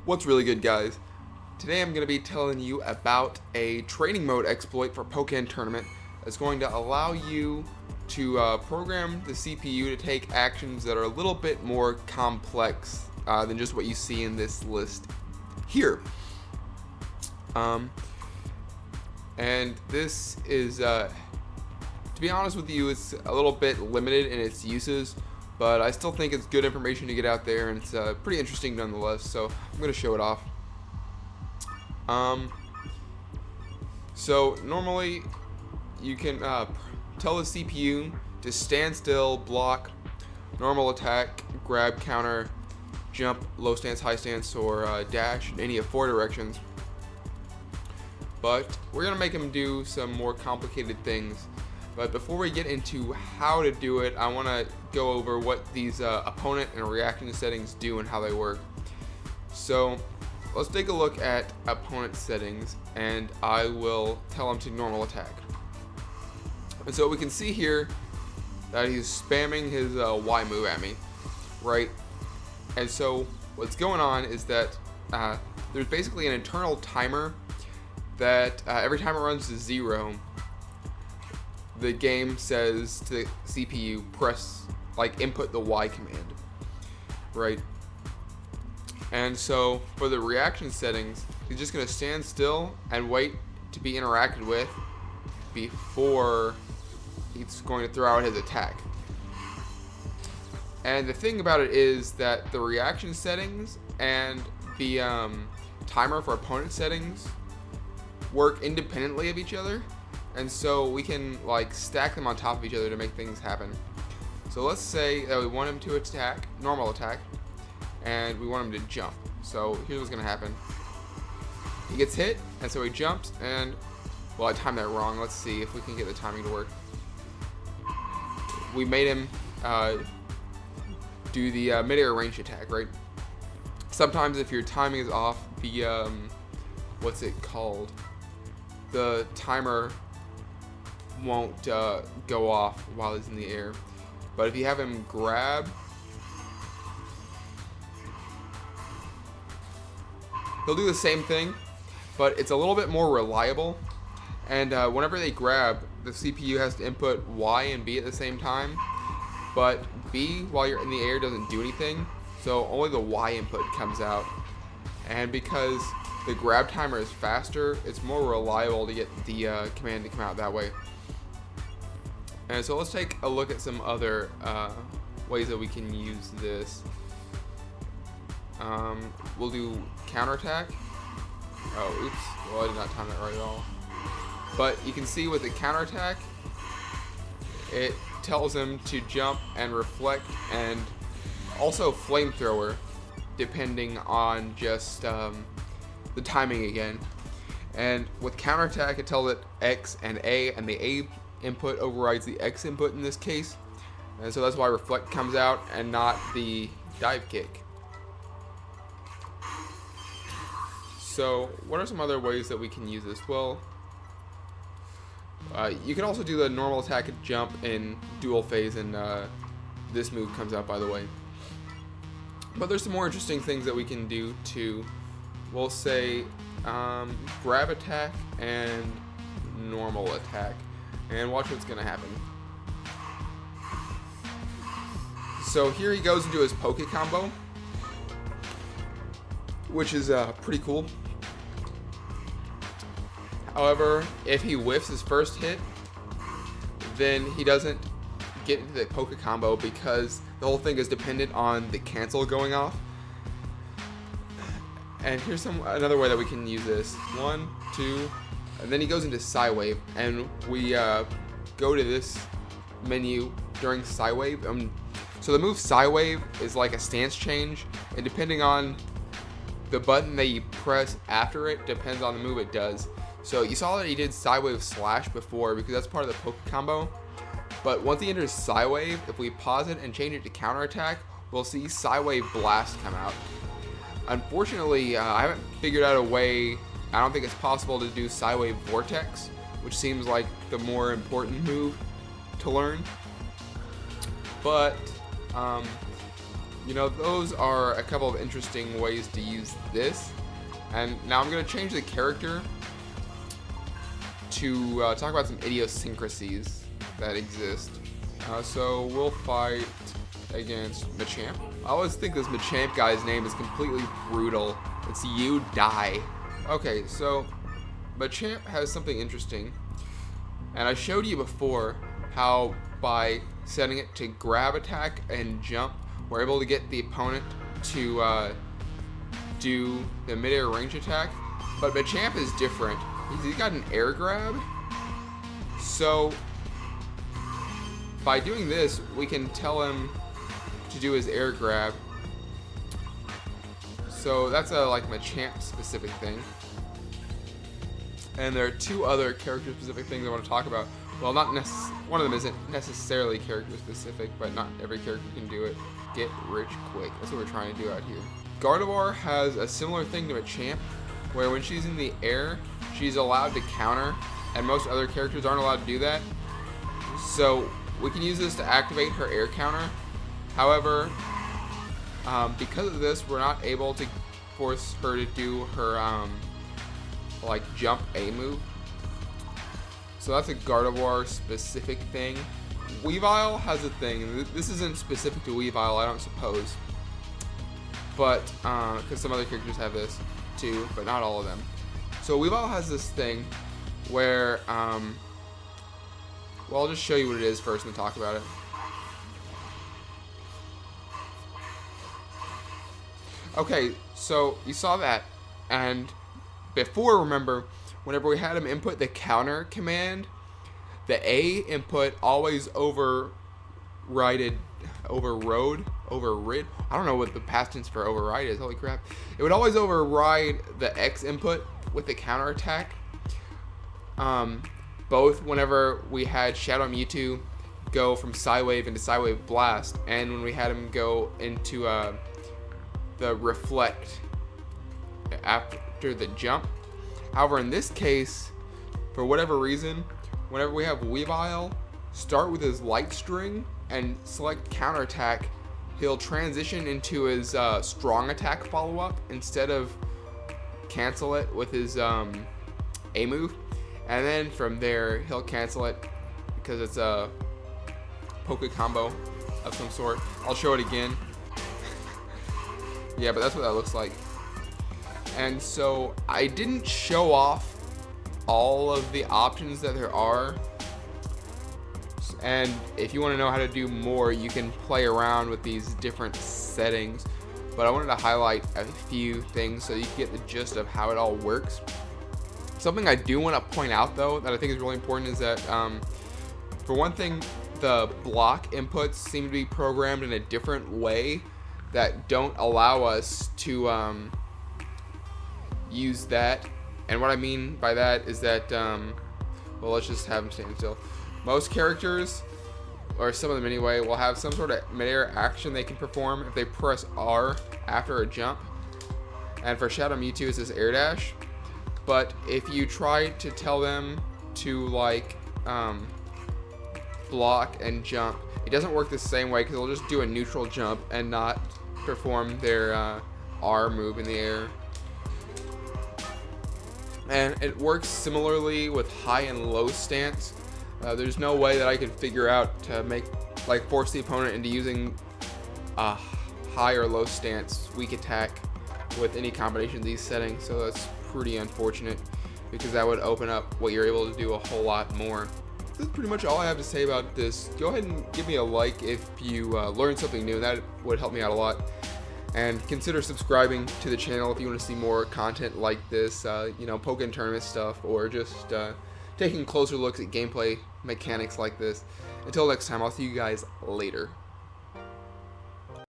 What's really good, guys? Today I'm going to be telling you about a training mode exploit for POKKEN tournament that's going to allow you to program the CPU to take actions that are a little bit more complex than just what you see in this list here. And this is, to be honest with you, it's a little bit limited in its uses, but I still think it's good information to get out there, and it's pretty interesting nonetheless, so I'm going to show it off. So normally you can tell the CPU to stand still, block, normal attack, grab, counter, jump, low stance, high stance, or dash in any of 4 directions. But we're going to make them do some more complicated things. But before we get into how to do it, I want to go over what these opponent and reaction settings do and how they work. So let's take a look at opponent settings, and I will tell him to normal attack. And so we can see here that he's spamming his Y move at me, right? And so what's going on is that there's basically an internal timer that every time it runs to 0, the game says to the CPU, input the Y command, right? And so for the reaction settings, he's just going to stand still and wait to be interacted with before he's going to throw out his attack. And the thing about it is that the reaction settings and the timer for opponent settings work independently of each other. And so we can stack them on top of each other to make things happen. So let's say that we want him to attack, normal attack, and we want him to jump. So here's what's going to happen. He gets hit, and so he jumps, and, well, I timed that wrong. Let's see if we can get the timing to work. We made him do the mid-air range attack, right? Sometimes if your timing is off, the, what's it called? The timer won't go off while he's in the air. But if you have him grab, he'll do the same thing, but it's a little bit more reliable. And whenever they grab, the CPU has to input Y and B at the same time. But B, while you're in the air, doesn't do anything. So only the Y input comes out. And because the grab timer is faster, it's more reliable to get the command to come out that way. And so let's take a look at some other ways that we can use this. We'll do counterattack. Oh, oops. Well, I did not time that right at all. But you can see with the counterattack, it tells him to jump and reflect and also flamethrower, depending on just the timing again. And with counterattack, it tells it X and A, and the A input overrides the X input in this case. And so that's why reflect comes out and not the dive kick. So what are some other ways that we can use this? Well, you can also do the normal attack and jump in dual phase, and this move comes out, by the way. But there's some more interesting things that we can do too. We'll say grab attack and normal attack, and watch what's going to happen. So here he goes into his poke combo, which is pretty cool. However, if he whiffs his first hit, then he doesn't get into the poke combo because the whole thing is dependent on the cancel going off. And here's another way that we can use this. 1, 2, and then he goes into Psywave, and we go to this menu during Psywave. So the move Psywave is like a stance change, and depending on the button that you press after it, depends on the move it does. So you saw that he did Psywave Slash before because that's part of the poke combo. But once he enters Psywave, if we pause it and change it to counterattack, we'll see Psywave Blast come out. Unfortunately, I haven't figured out a way. I don't think it's possible to do Psywave Vortex, which seems like the more important move to learn. But You know, those are a couple of interesting ways to use this. And now I'm going to change the character to talk about some idiosyncrasies that exist. So we'll fight against Machamp. I always think this Machamp guy's name is completely brutal. It's you die. Okay, so Machamp has something interesting. And I showed you before how by setting it to grab attack and jump, we're able to get the opponent to do the mid-air range attack. But Machamp is different. He's got an air grab. So by doing this, we can tell him to do his air grab. So that's a like Machamp specific thing. And there are two other character specific things I want to talk about. Well, one of them isn't necessarily character specific, but not every character can do it. Get rich quick. That's what we're trying to do out here. Gardevoir has a similar thing to Machamp, where when she's in the air, she's allowed to counter, and most other characters aren't allowed to do that. So we can use this to activate her air counter. However, because of this, we're not able to force her to do her like jump A move. So that's a Gardevoir specific thing. Weavile has a thing. This isn't specific to Weavile, I don't suppose. But, because some other characters have this too, but not all of them. So Weavile has this thing where, well, I'll just show you what it is first and then talk about it. Okay, so you saw that, and before, remember, whenever we had him input the counter command, the A input always overrid. I don't know what the past tense for override is. Holy crap. It would always override the X input with the counter attack. Both whenever we had Shadow Mewtwo go from Psywave into Psywave Blast, and when we had him go into the Reflect after the jump. However, in this case, for whatever reason, whenever we have Weavile start with his Light String and select counterattack, he'll transition into his strong attack follow-up instead of cancel it with his A move. And then from there, he'll cancel it because it's a Poke combo of some sort. I'll show it again. Yeah, but that's what that looks like. And so I didn't show off all of the options that there are. And if you want to know how to do more, you can play around with these different settings. But I wanted to highlight a few things so you can get the gist of how it all works. Something I do want to point out, though, that I think is really important is that, for one thing, the block inputs seem to be programmed in a different way that don't allow us to use that. And what I mean by that is that, well, let's just have them stand still. Most characters, or some of them anyway, will have some sort of mid-air action they can perform if they press R after a jump. And for Shadow Mewtwo, it's this air dash. But if you try to tell them to like block and jump, it doesn't work the same way because they'll just do a neutral jump and not perform their R move in the air. And it works similarly with high and low stance. There's no way that I could figure out to force the opponent into using a high or low stance weak attack with any combination of these settings. So that's pretty unfortunate because that would open up what you're able to do a whole lot more. That's pretty much all I have to say about this. Go ahead and give me a like if you learned something new. That would help me out a lot. And consider subscribing to the channel if you want to see more content like this, POKKEN tournament stuff, or just taking closer looks at gameplay mechanics like this. Until next time, I'll see you guys later.